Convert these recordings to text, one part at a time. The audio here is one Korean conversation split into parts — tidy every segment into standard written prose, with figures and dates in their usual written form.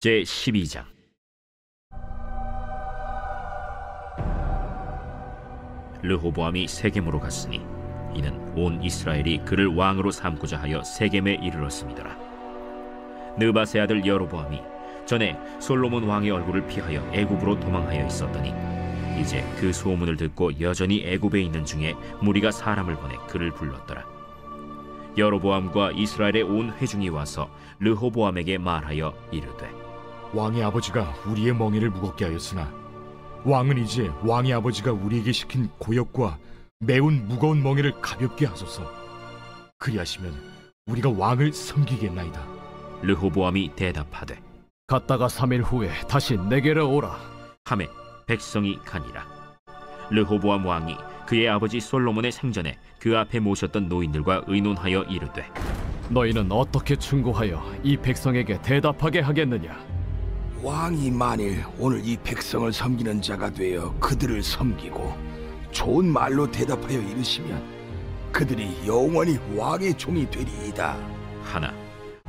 제12장. 르호보암이 세겜으로 갔으니 이는 온 이스라엘이 그를 왕으로 삼고자 하여 세겜에 이르렀음이더라. 느밧의 아들 여로보암이 전에 솔로몬 왕의 얼굴을 피하여 애굽으로 도망하여 있었더니 이제 그 소문을 듣고 여전히 애굽에 있는 중에 무리가 사람을 보내 그를 불렀더라. 여로보암과 이스라엘의 온 회중이 와서 르호보암에게 말하여 이르되, 왕의 아버지가 우리의 멍에를 무겁게 하였으나 왕은 이제 왕의 아버지가 우리에게 시킨 고역과 매운 무거운 멍에를 가볍게 하소서. 그리하시면 우리가 왕을 섬기겠나이다. 르호보암이 대답하되, 갔다가 3일 후에 다시 내게로 오라. 하매 백성이 가니라. 르호보암 왕이 그의 아버지 솔로몬의 생전에 그 앞에 모셨던 노인들과 의논하여 이르되, 너희는 어떻게 충고하여 이 백성에게 대답하게 하겠느냐? 왕이 만일 오늘 이 백성을 섬기는 자가 되어 그들을 섬기고 좋은 말로 대답하여 이르시면 그들이 영원히 왕의 종이 되리이다 하나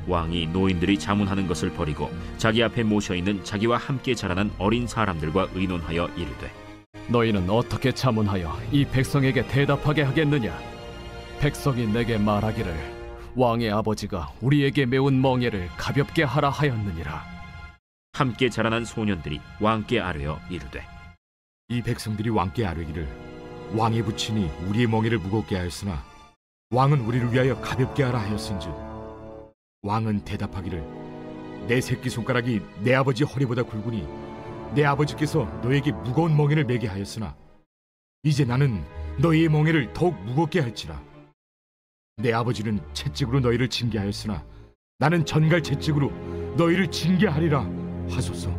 왕이 노인들이 자문하는 것을 버리고 자기 앞에 모셔있는 자기와 함께 자라난 어린 사람들과 의논하여 이르되, 너희는 어떻게 자문하여 이 백성에게 대답하게 하겠느냐? 백성이 내게 말하기를 왕의 아버지가 우리에게 메운 멍에를 가볍게 하라 하였느니라. 함께 자라난 소년들이 왕께 아뢰어 이르되, 이 백성들이 왕께 아뢰기를 왕의 부친이 우리의 멍에를 무겁게 하였으나 왕은 우리를 위하여 가볍게 하라 하였은즉 왕은 대답하기를 내 새끼손가락이 내 아버지 허리보다 굵으니 내 아버지께서 너에게 무거운 멍에를 매게 하였으나 이제 나는 너희의 멍에를 더욱 무겁게 할지라. 내 아버지는 채찍으로 너희를 징계하였으나 나는 전갈 채찍으로 너희를 징계하리라 하소서.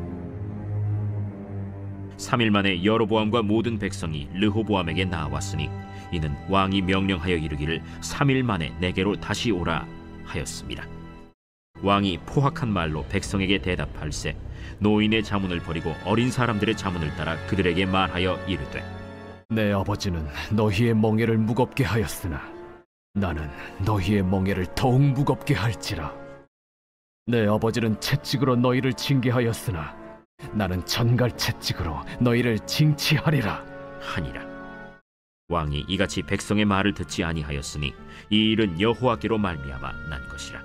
3일 만에 여로보암과 모든 백성이 르호보암에게 나왔으니 이는 왕이 명령하여 이르기를 3일 만에 내게로 다시 오라 하였습니다. 왕이 포악한 말로 백성에게 대답할세 노인의 자문을 버리고 어린 사람들의 자문을 따라 그들에게 말하여 이르되, 내 아버지는 너희의 멍에를 무겁게 하였으나 나는 너희의 멍에를 더욱 무겁게 할지라. 내 아버지는 채찍으로 너희를 징계하였으나 나는 전갈 채찍으로 너희를 징치하리라 하니라. 왕이 이같이 백성의 말을 듣지 아니하였으니 이 일은 여호와께로 말미암아 난 것이라.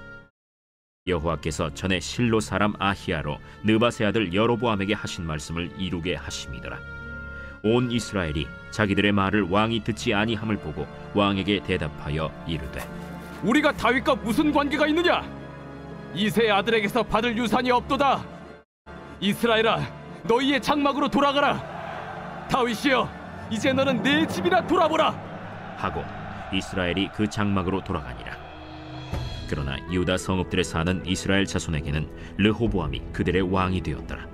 여호와께서 전에 실로 사람 아히야로 느밧의 아들 여로보암에게 하신 말씀을 이루게 하심이더라. 온 이스라엘이 자기들의 말을 왕이 듣지 아니함을 보고 왕에게 대답하여 이르되, 우리가 다윗과 무슨 관계가 있느냐? 이새의 아들에게서 받을 유산이 없도다. 이스라엘아, 너희의 장막으로 돌아가라. 다윗이여, 이제 너는 내 집이나 돌아보라 하고 이스라엘이 그 장막으로 돌아가니라. 그러나 유다 성읍들에 사는 이스라엘 자손에게는 르호보암이 그들의 왕이 되었더라.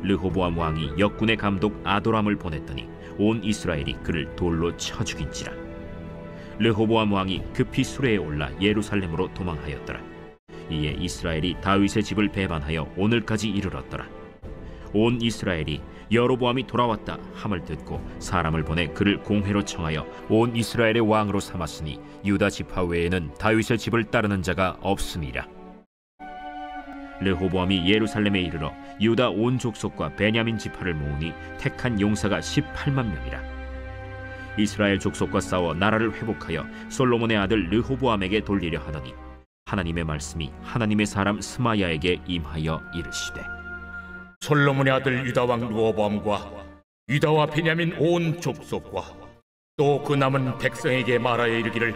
르호보암 왕이 역군의 감독 아도람을 보냈더니 온 이스라엘이 그를 돌로 쳐 죽인지라. 르호보암 왕이 급히 수레에 올라 예루살렘으로 도망하였더라. 이에 이스라엘이 다윗의 집을 배반하여 오늘까지 이르렀더라. 온 이스라엘이 여로보암이 돌아왔다 함을 듣고 사람을 보내 그를 공회로 청하여 온 이스라엘의 왕으로 삼았으니 유다 지파 외에는 다윗의 집을 따르는 자가 없음이라. 르호보암이 예루살렘에 이르러 유다 온 족속과 베냐민 지파를 모으니 택한 용사가 18만 명이라. 이스라엘 족속과 싸워 나라를 회복하여 솔로몬의 아들 르호보암에게 돌리려 하더니 하나님의 말씀이 하나님의 사람 스마야에게 임하여 이르시되, 솔로몬의 아들 유다왕 르호보암과 유다와 베냐민 온 족속과 또 그 남은 백성에게 말하여 이르기를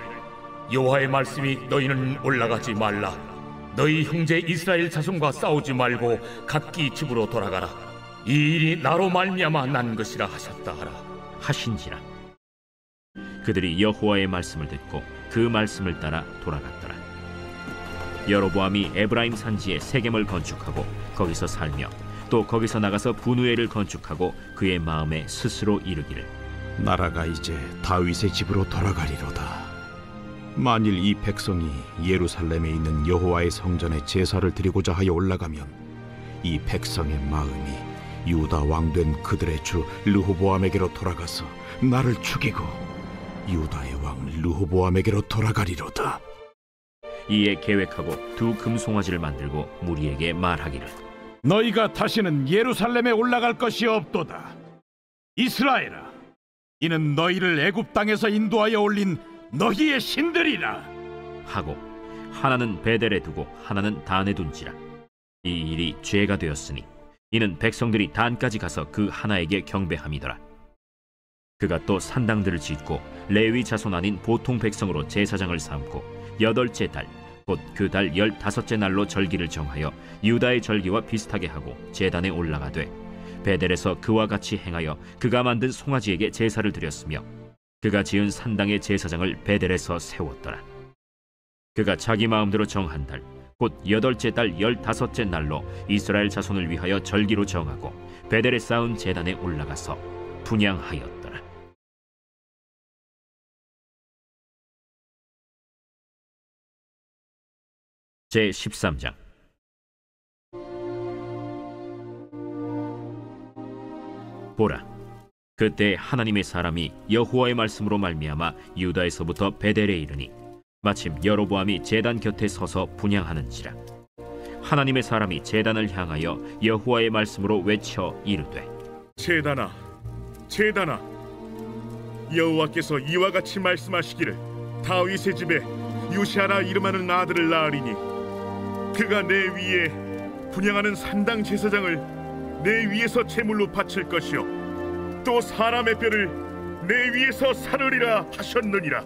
여호와의 말씀이 너희는 올라가지 말라. 너희 형제 이스라엘 자손과 싸우지 말고 각기 집으로 돌아가라. 이 일이 나로 말미암아 난 것이라 하셨다 하라 하신지라. 그들이 여호와의 말씀을 듣고 그 말씀을 따라 돌아갔더라. 여로보암이 에브라임 산지에 세겜을 건축하고 거기서 살며 또 거기서 나가서 분우엘을 건축하고 그의 마음에 스스로 이르기를, 나라가 이제 다윗의 집으로 돌아가리로다. 만일 이 백성이 예루살렘에 있는 여호와의 성전에 제사를 드리고자 하여 올라가면 이 백성의 마음이 유다 왕된 그들의 주 르호보암에게로 돌아가서 나를 죽이고 유다의 왕 르호보암에게로 돌아가리로다. 이에 계획하고 두 금송아지를 만들고 무리에게 말하기를 너희가 다시는 예루살렘에 올라갈 것이 없도다. 이스라엘아, 이는 너희를 애굽 땅에서 인도하여 올린 너희의 신들이라 하고 하나는 베델에 두고 하나는 단에 둔지라. 이 일이 죄가 되었으니 이는 백성들이 단까지 가서 그 하나에게 경배함이더라. 그가 또 산당들을 짓고 레위 자손 아닌 보통 백성으로 제사장을 삼고 8째 달 곧 그 달 15째 날로 절기를 정하여 유다의 절기와 비슷하게 하고 제단에 올라가되 베델에서 그와 같이 행하여 그가 만든 송아지에게 제사를 드렸으며 그가 지은 산당의 제사장을 베델에서 세웠더라. 그가 자기 마음대로 정한 달 곧 8째 달 15째 날로 이스라엘 자손을 위하여 절기로 정하고 베델에 쌓은 제단에 올라가서 분향하였더라. 제 13장. 보라, 그때 하나님의 사람이 여호와의 말씀으로 말미암아 유다에서부터 베델에 이르니 마침 여로보암이 제단 곁에 서서 분향하는지라. 하나님의 사람이 제단을 향하여 여호와의 말씀으로 외쳐 이르되 제단아, 제단아, 여호와께서 이와 같이 말씀하시기를 다윗의 집에 요시아라 이름하는 아들을 낳으리니 그가 내 위에 분향하는 산당 제사장을 내 위에서 제물로 바칠 것이요 또 사람의 뼈를 내 위에서 사르리라 하셨느니라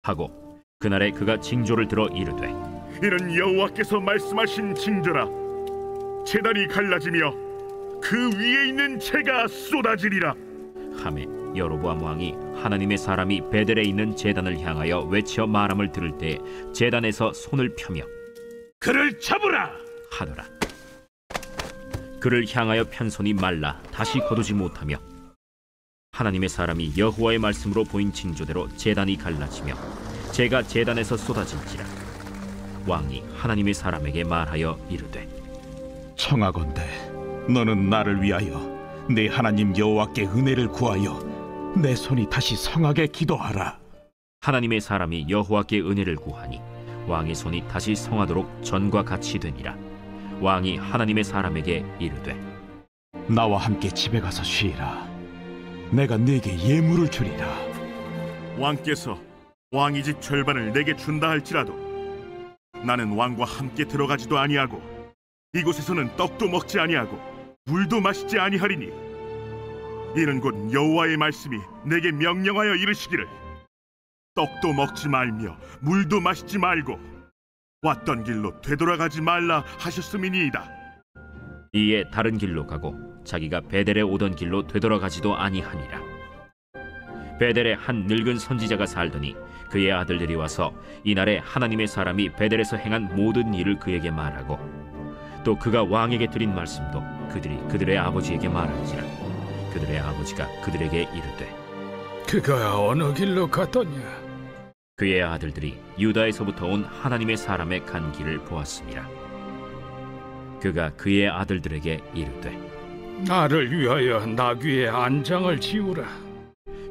하고 그날에 그가 징조를 들어 이르되 이는 여호와께서 말씀하신 징조라. 제단이 갈라지며 그 위에 있는 재가 쏟아지리라 하매 여로보암 왕이 하나님의 사람이 베델에 있는 제단을 향하여 외쳐 말함을 들을 때 제단에서 손을 펴며 그를 잡으라 하더라. 그를 향하여 편 손이 말라 다시 거두지 못하며 하나님의 사람이 여호와의 말씀으로 보인 징조대로 제단이 갈라지며 재가 제단에서 쏟아질지라. 왕이 하나님의 사람에게 말하여 이르되 청하건대 너는 나를 위하여 내 하나님 여호와께 은혜를 구하여 내 손이 다시 성하게 기도하라. 하나님의 사람이 여호와께 은혜를 구하니 왕의 손이 다시 성하도록 전과 같이 되니라. 왕이 하나님의 사람에게 이르되 나와 함께 집에 가서 쉬라. 내가 네게 예물을 주리라. 왕께서 왕의 집 절반을 내게 준다 할지라도 나는 왕과 함께 들어가지도 아니하고 이곳에서는 떡도 먹지 아니하고 물도 마시지 아니하리니 이는 곧 여호와의 말씀이 내게 명령하여 이르시기를 떡도 먹지 말며 물도 마시지 말고 왔던 길로 되돌아가지 말라 하셨음이니이다. 이에 다른 길로 가고 자기가 베델에 오던 길로 되돌아가지도 아니하니라. 베델에 한 늙은 선지자가 살더니 그의 아들들이 와서 이날에 하나님의 사람이 베델에서 행한 모든 일을 그에게 말하고 또 그가 왕에게 드린 말씀도 그들이 그들의 아버지에게 말한지라. 그들의 아버지가 그들에게 이르되 그가 어느 길로 갔더냐? 그의 아들들이 유다에서부터 온 하나님의 사람의 간 길을 보았습니다. 그가 그의 아들들에게 이르되 나를 위하여 나귀의 안장을 지우라.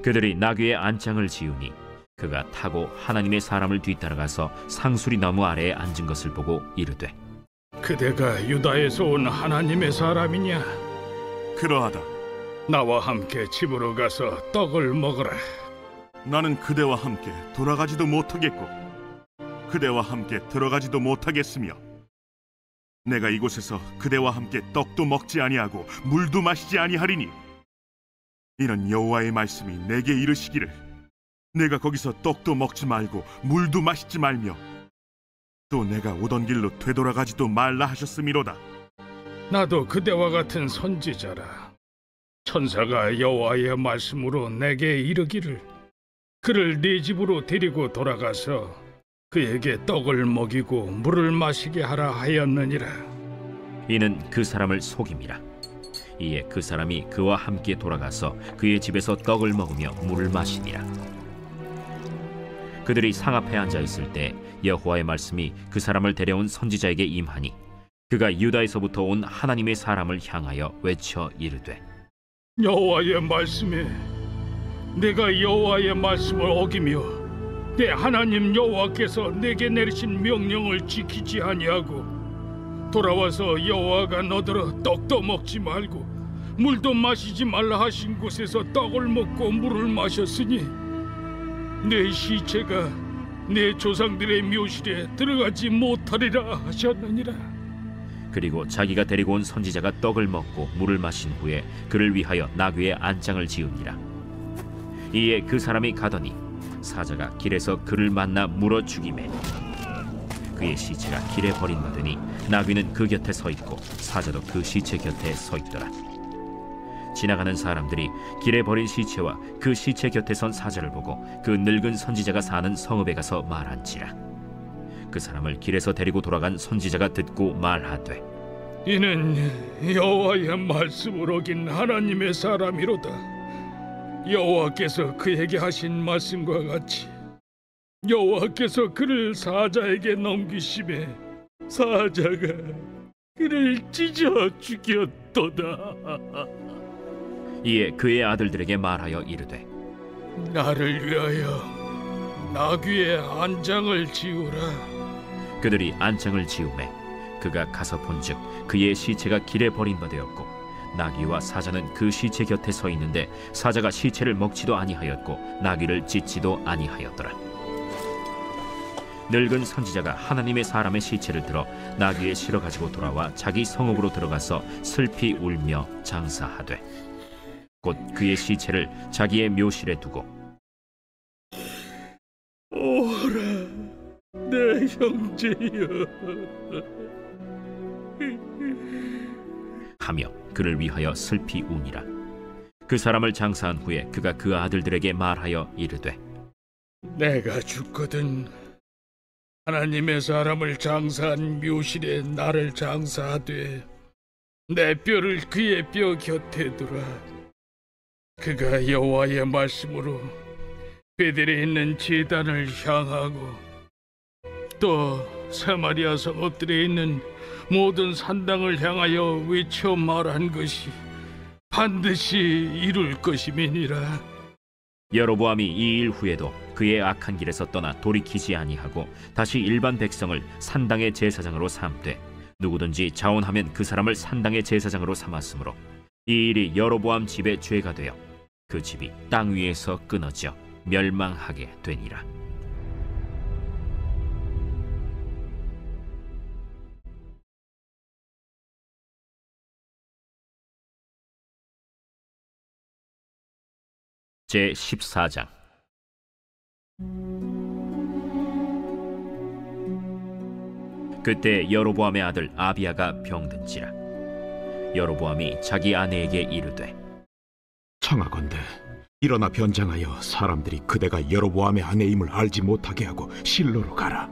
그들이 나귀의 안장을 지우니 그가 타고 하나님의 사람을 뒤따라가서 상수리 나무 아래에 앉은 것을 보고 이르되 그대가 유다에서 온 하나님의 사람이냐? 그러하다. 나와 함께 집으로 가서 떡을 먹으라. 나는 그대와 함께 돌아가지도 못하겠고 그대와 함께 들어가지도 못하겠으며 내가 이곳에서 그대와 함께 떡도 먹지 아니하고 물도 마시지 아니하리니 이는 여호와의 말씀이 내게 이르시기를 내가 거기서 떡도 먹지 말고 물도 마시지 말며 또 내가 오던 길로 되돌아가지도 말라 하셨음이로다. 나도 그대와 같은 선지자라. 천사가 여호와의 말씀으로 내게 이르기를 그를 네 집으로 데리고 돌아가서 그에게 떡을 먹이고 물을 마시게 하라 하였느니라. 이는 그 사람을 속임이라. 이에 그 사람이 그와 함께 돌아가서 그의 집에서 떡을 먹으며 물을 마시니라. 그들이 상 앞에 앉아 있을 때 여호와의 말씀이 그 사람을 데려온 선지자에게 임하니 그가 유다에서부터 온 하나님의 사람을 향하여 외쳐 이르되 여호와의 말씀에 내가 여호와의 말씀을 어기며 내 하나님 여호와께서 내게 내리신 명령을 지키지 아니하고 돌아와서 여호와가 너더러 떡도 먹지 말고 물도 마시지 말라 하신 곳에서 떡을 먹고 물을 마셨으니 내 시체가 내 조상들의 묘실에 들어가지 못하리라 하셨느니라. 그리고 자기가 데리고 온 선지자가 떡을 먹고 물을 마신 후에 그를 위하여 나귀의 안장을 지으니라. 이에 그 사람이 가더니 사자가 길에서 그를 만나 물어 죽이매 그의 시체가 길에 버림받으니 나귀는 그 곁에 서 있고 사자도 그 시체 곁에 서 있더라. 지나가는 사람들이 길에 버린 시체와 그 시체 곁에 선 사자를 보고 그 늙은 선지자가 사는 성읍에 가서 말한지라. 그 사람을 길에서 데리고 돌아간 선지자가 듣고 말하되 이는 여호와의 말씀을 어긴 하나님의 사람이로다. 여호와께서 그에게 하신 말씀과 같이 여호와께서 그를 사자에게 넘기심에 사자가 그를 찢어 죽였도다. 이에 그의 아들들에게 말하여 이르되 나를 위하여 나귀의 안장을 지우라. 그들이 안장을 지우매 그가 가서 본즉 그의 시체가 길에 버림받았고 나귀와 사자는 그 시체 곁에 서 있는데 사자가 시체를 먹지도 아니하였고 나귀를 찢지도 아니하였더라. 늙은 선지자가 하나님의 사람의 시체를 들어 나귀에 실어 가지고 돌아와 자기 성읍으로 들어가서 슬피 울며 장사하되 곧 그의 시체를 자기의 묘실에 두고 오라 내 형제여 하며 그를 위하여 슬피 우니라. 그 사람을 장사한 후에 그가 그 아들들에게 말하여 이르되 내가 죽거든 하나님의 사람을 장사한 묘실에 나를 장사하되 내 뼈를 그의 뼈 곁에 두라. 그가 여호와의 말씀으로 베델에 있는 제단을 향하고 또 사마리아 성읍들에 있는 모든 산당을 향하여 외쳐 말한 것이 반드시 이룰 것임이니라. 여로보암이 이 일 후에도 그의 악한 길에서 떠나 돌이키지 아니하고 다시 일반 백성을 산당의 제사장으로 삼되 누구든지 자원하면 그 사람을 산당의 제사장으로 삼았으므로 이 일이 여로보암 집의 죄가 되어 그 집이 땅 위에서 끊어져 멸망하게 되니라. 제 14장. 그때 여로보암의 아들 아비야가 병든지라. 여로보암이 자기 아내에게 이르되 청하건대 일어나 변장하여 사람들이 그대가 여로보암의 아내임을 알지 못하게 하고 실로로 가라.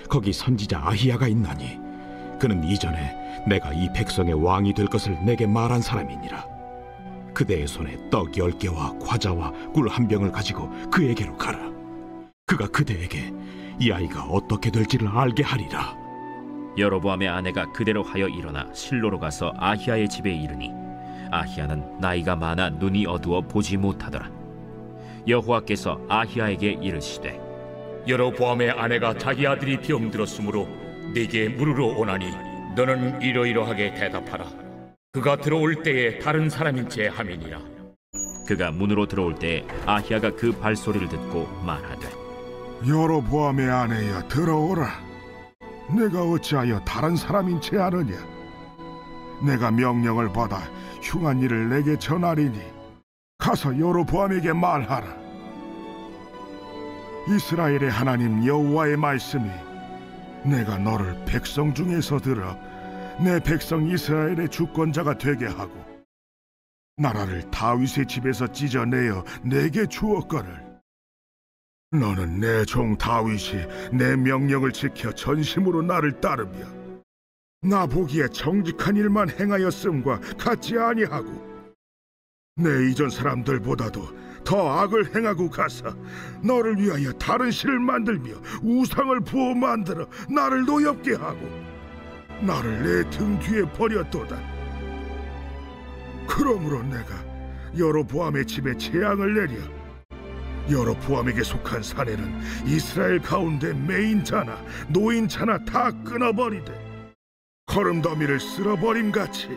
거기 선지자 아히야가 있나니 그는 이전에 내가 이 백성의 왕이 될 것을 내게 말한 사람이니라. 그대의 손에 떡 10개와 과자와 꿀 1병을 가지고 그에게로 가라. 그가 그대에게 이 아이가 어떻게 될지를 알게 하리라. 여로보암의 아내가 그대로 하여 일어나 실로로 가서 아히야의 집에 이르니 아히야는 나이가 많아 눈이 어두워 보지 못하더라. 여호와께서 아히야에게 이르시되 여로보암의 아내가 자기 아들이 병들었으므로 네게 물으러 오나니 너는 이러이러하게 대답하라. 그가 들어올 때에 다른 사람인 채 함이니라. 그가 문으로 들어올 때에 아히야가 그 발소리를 듣고 말하되 여로보암의 아내여 들어오라. 내가 어찌하여 다른 사람인 채 하느냐. 내가 명령을 받아 흉한 일을 내게 전하리니 가서 여로보암에게 말하라. 이스라엘의 하나님 여호와의 말씀이 내가 너를 백성 중에서 들어 내 백성 이스라엘의 주권자가 되게 하고 나라를 다윗의 집에서 찢어내어 내게 주었거늘 너는 내 종 다윗이 내 명령을 지켜 전심으로 나를 따르며 나 보기에 정직한 일만 행하였음과 같지 아니하고 내 이전 사람들보다도 더 악을 행하고 가서 너를 위하여 다른 신을 만들며 우상을 부어 만들어 나를 노엽게 하고 나를 내 등 뒤에 버렸도다. 그러므로 내가 여로보암의 집에 재앙을 내려 여로보암에게 속한 사내는 이스라엘 가운데 매인자나 노인자나 다 끊어버리되 거름더미를 쓸어버림같이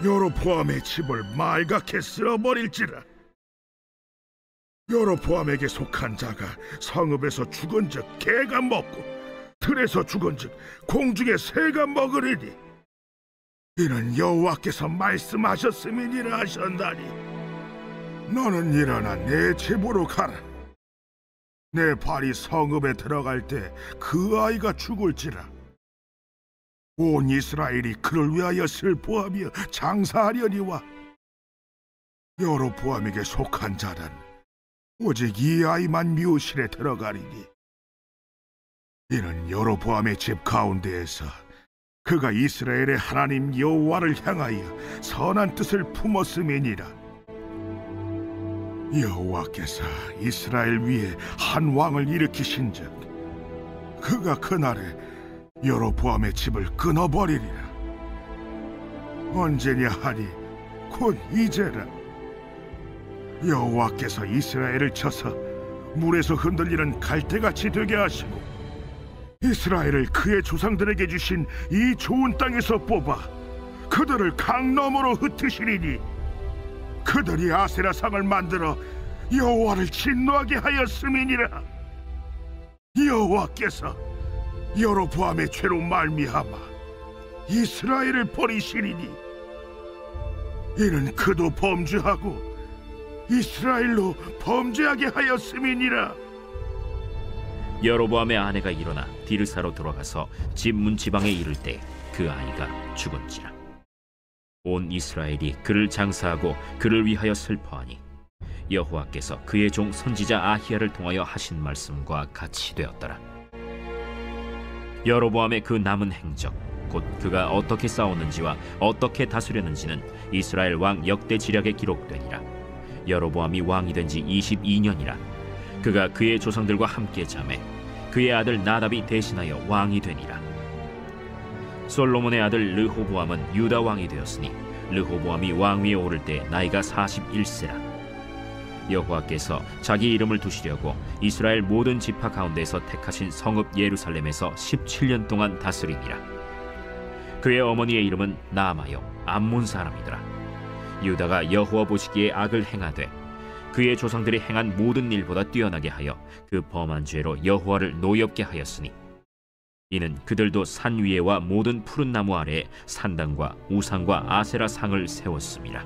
여로보암의 집을 말갛게 쓸어버릴지라. 여로보암에게 속한 자가 성읍에서 죽은즉 개가 먹고 들에서 죽은즉 공중의 새가 먹으리니 이는 여호와께서 말씀하셨음이니라 하셨나니 너는 일어나 내 집으로 가라. 내 발이 성읍에 들어갈 때 그 아이가 죽을지라. 온 이스라엘이 그를 위하여 슬퍼하며 장사하려니와 여로보암에게 속한 자는 오직 이 아이만 묘실에 들어가리니 이는 여로보암의 집 가운데에서 그가 이스라엘의 하나님 여호와를 향하여 선한 뜻을 품었음이니라. 여호와께서 이스라엘 위에 한 왕을 일으키신즉 그가 그날에 여로보암의 집을 끊어버리리라. 언제냐 하니 곧 이제라. 여호와께서 이스라엘을 쳐서 물에서 흔들리는 갈대같이 되게 하시고 이스라엘을 그의 조상들에게 주신 이 좋은 땅에서 뽑아 그들을 강 너머로 흩으시리니 그들이 아세라상을 만들어 여호와를 진노하게 하였음이니라. 여호와께서 여로보암의 죄로 말미암아 이스라엘을 버리시리니 이는 그도 범죄하고 이스라엘로 범죄하게 하였음이니라. 여로보암의 아내가 일어나 디르사로 들어가서 집 문지방에 이를 때 그 아이가 죽은지라. 온 이스라엘이 그를 장사하고 그를 위하여 슬퍼하니 여호와께서 그의 종 선지자 아히야를 통하여 하신 말씀과 같이 되었더라. 여로보암의 그 남은 행적 곧 그가 어떻게 싸웠는지와 어떻게 다스렸는지는 이스라엘 왕 역대 지략에 기록되니라. 여로보암이 왕이 된 지 22년이라. 그가 그의 조상들과 함께 자매 그의 아들 나답이 대신하여 왕이 되니라. 솔로몬의 아들 르호보암은 유다 왕이 되었으니 르호보암이 왕위에 오를 때 나이가 41세라. 여호와께서 자기 이름을 두시려고 이스라엘 모든 지파 가운데서 택하신 성읍 예루살렘에서 17년 동안 다스리니라. 그의 어머니의 이름은 나아마요 암몬 사람이더라. 유다가 여호와 보시기에 악을 행하되 그의 조상들이 행한 모든 일보다 뛰어나게 하여 그 범한 죄로 여호와를 노엽게 하였으니 이는 그들도 산 위에와 모든 푸른 나무 아래에 산당과 우상과 아세라 상을 세웠습니다.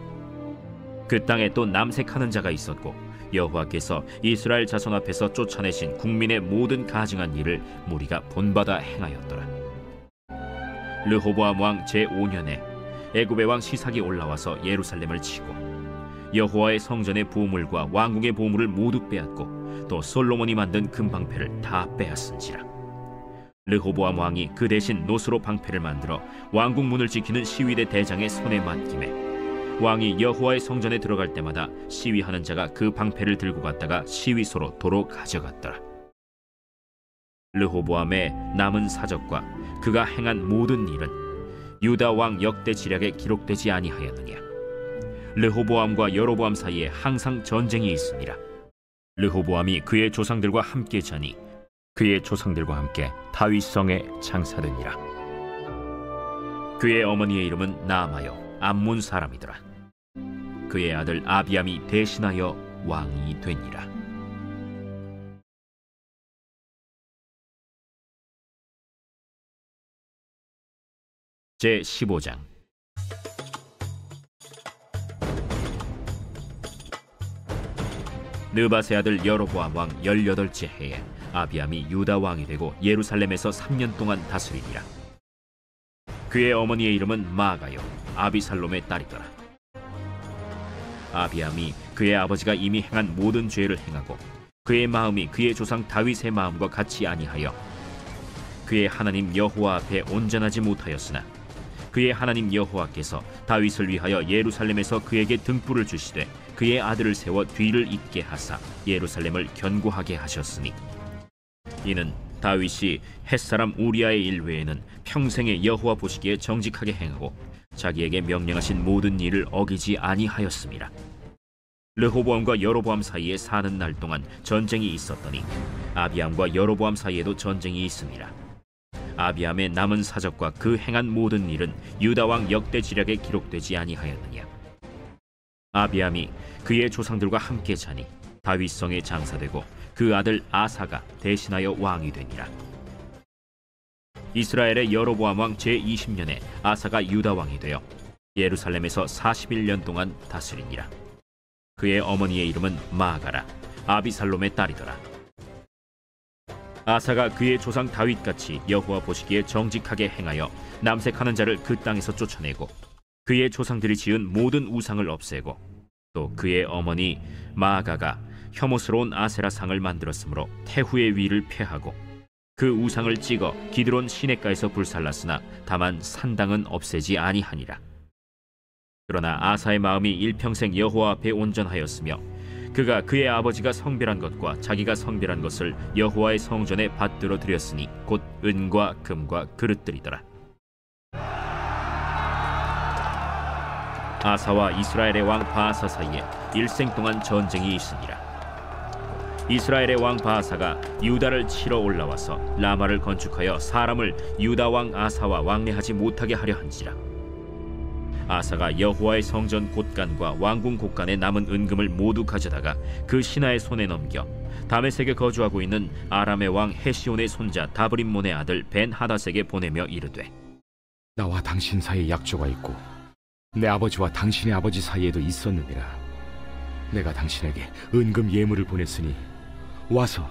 그 땅에 또 남색하는 자가 있었고 여호와께서 이스라엘 자손 앞에서 쫓아내신 국민의 모든 가증한 일을 무리가 본받아 행하였더라. 르호보암 왕 제5년에 애굽의 왕 시삭이 올라와서 예루살렘을 치고 여호와의 성전의 보물과 왕궁의 보물을 모두 빼앗고 또 솔로몬이 만든 금방패를 다 빼앗은지라. 르호보암 왕이 그 대신 노스로 방패를 만들어 왕궁 문을 지키는 시위대 대장의 손에 맡김에 왕이 여호와의 성전에 들어갈 때마다 시위하는 자가 그 방패를 들고 갔다가 시위소로 도로 가져갔더라. 르호보암의 남은 사적과 그가 행한 모든 일은 유다 왕 역대 지략에 기록되지 아니하였느냐. 르호보암과 여로보암 사이에 항상 전쟁이 있습니다. 르호보암이 그의 조상들과 함께 자니 그의 조상들과 함께 다윗성에 장사되니라. 그의 어머니의 이름은 나아마요 암몬 사람이더라. 그의 아들 아비암이 대신하여 왕이 되니라. 제15장. 느밧의 아들 여로보암 왕 18째 해에 아비암이 유다 왕이 되고 예루살렘에서 3년 동안 다스리니라. 그의 어머니의 이름은 마아가요 아비살롬의 딸이더라. 아비암이 그의 아버지가 이미 행한 모든 죄를 행하고 그의 마음이 그의 조상 다윗의 마음과 같이 아니하여 그의 하나님 여호와 앞에 온전하지 못하였으나 그의 하나님 여호와께서 다윗을 위하여 예루살렘에서 그에게 등불을 주시되 그의 아들을 세워 뒤를 잇게 하사 예루살렘을 견고하게 하셨으니 이는 다윗이 햇사람 우리아의 일 외에는 평생에 여호와 보시기에 정직하게 행하고 자기에게 명령하신 모든 일을 어기지 아니하였습니다. 르호보암과 여로보암 사이에 사는 날 동안 전쟁이 있었더니 아비암과 여로보암 사이에도 전쟁이 있습니다. 아비암의 남은 사적과 그 행한 모든 일은 유다 왕 역대 지략에 기록되지 아니하였느냐. 아비암이 그의 조상들과 함께 자니 다윗성에 장사되고 그 아들 아사가 대신하여 왕이 되니라. 이스라엘의 여로보암 왕 제20년에 아사가 유다 왕이 되어 예루살렘에서 41년 동안 다스리니라. 그의 어머니의 이름은 마아가라, 아비살롬의 딸이더라. 아사가 그의 조상 다윗같이 여호와 보시기에 정직하게 행하여 남색하는 자를 그 땅에서 쫓아내고 그의 조상들이 지은 모든 우상을 없애고 또 그의 어머니 마아가가 혐오스러운 아세라 상을 만들었으므로 태후의 위를 폐하고 그 우상을 찍어 기드론 시냇가에서 불살랐으나 다만 산당은 없애지 아니하니라. 그러나 아사의 마음이 일평생 여호와 앞에 온전하였으며 그가 그의 아버지가 성별한 것과 자기가 성별한 것을 여호와의 성전에 받들어 드렸으니 곧 은과 금과 그릇들이더라. 아사와 이스라엘의 왕 바아사 사이에 일생 동안 전쟁이 있으니라. 이스라엘의 왕 바아사가 유다를 치러 올라와서 라마를 건축하여 사람을 유다 왕 아사와 왕래하지 못하게 하려 한지라. 아사가 여호와의 성전 곳간과 왕궁 곳간에 남은 은금을 모두 가져다가 그 신하의 손에 넘겨 다메섹에 거주하고 있는 아람의 왕 헤시온의 손자 다브림몬의 아들 벤하닷에게 보내며 이르되, 나와 당신 사이에 약조가 있고 내 아버지와 당신의 아버지 사이에도 있었느니라. 내가 당신에게 은금 예물을 보냈으니 와서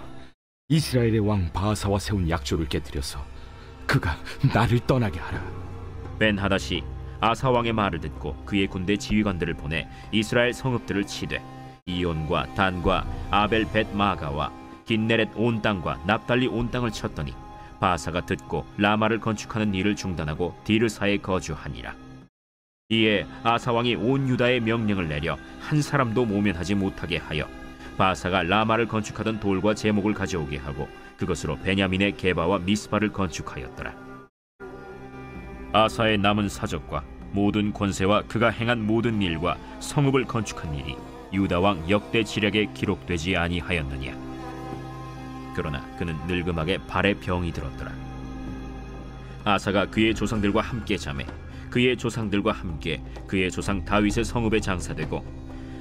이스라엘의 왕 바아사와 세운 약조를 깨뜨려서 그가 나를 떠나게 하라. 벤하닷이 아사 왕의 말을 듣고 그의 군대 지휘관들을 보내 이스라엘 성읍들을 치되 이온과 단과 아벨 벳 마가와 긴네렛 온 땅과 납달리 온 땅을 쳤더니 바아사가 듣고 라마를 건축하는 일을 중단하고 디르사에 거주하니라. 이에 아사 왕이 온 유다에 명령을 내려 한 사람도 모면하지 못하게 하여 바아사가 라마를 건축하던 돌과 제목을 가져오게 하고 그것으로 베냐민의 게바와 미스바를 건축하였더라. 아사의 남은 사적과 모든 권세와 그가 행한 모든 일과 성읍을 건축한 일이 유다 왕 역대 지략에 기록되지 아니하였느냐. 그러나 그는 늙음하게 발에 병이 들었더라. 아사가 그의 조상들과 함께 자매 그의 조상들과 함께 그의 조상 다윗의 성읍에 장사되고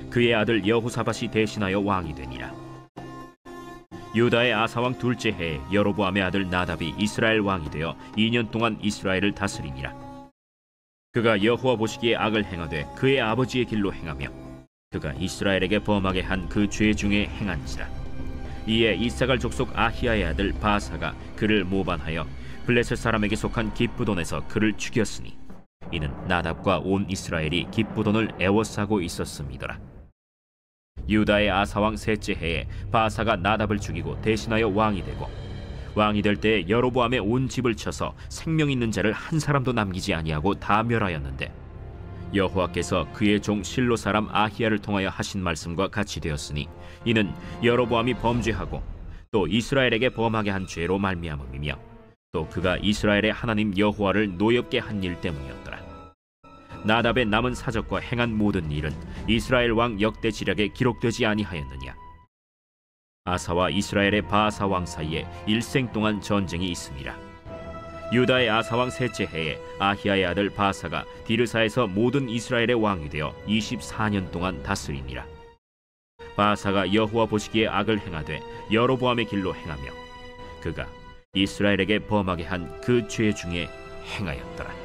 그의 아들 여호사밧이 대신하여 왕이 되니라. 유다의 아사왕 둘째 해에 여로보암의 아들 나답이 이스라엘 왕이 되어 2년 동안 이스라엘을 다스리니라. 그가 여호와 보시기에 악을 행하되 그의 아버지의 길로 행하며 그가 이스라엘에게 범하게 한 그 죄 중에 행한지라. 이에 이사갈 족속 아히야의 아들 바사가 그를 모반하여 블레셋 사람에게 속한 깁부돈에서 그를 죽였으니 이는 나답과 온 이스라엘이 깁부돈을 애워싸고 있었음이더라. 유다의 아사왕 셋째 해에 바사가 나답을 죽이고 대신하여 왕이 되고 왕이 될 때에 여로보암의 온 집을 쳐서 생명 있는 자를 한 사람도 남기지 아니하고 다 멸하였는데 여호와께서 그의 종 실로 사람 아히야를 통하여 하신 말씀과 같이 되었으니 이는 여로보암이 범죄하고 또 이스라엘에게 범하게 한 죄로 말미암음이며 또 그가 이스라엘의 하나님 여호와를 노엽게 한 일 때문이었더라. 나답의 남은 사적과 행한 모든 일은 이스라엘 왕 역대 지략에 기록되지 아니하였느냐. 아사와 이스라엘의 바아사 왕 사이에 일생 동안 전쟁이 있습니다. 유다의 아사 왕 셋째 해에 아히야의 아들 바사가 디르사에서 모든 이스라엘의 왕이 되어 24년 동안 다스리니라. 바사가 여호와 보시기에 악을 행하되 여로보암의 길로 행하며 그가 이스라엘에게 범하게 한 그 죄 중에 행하였더라.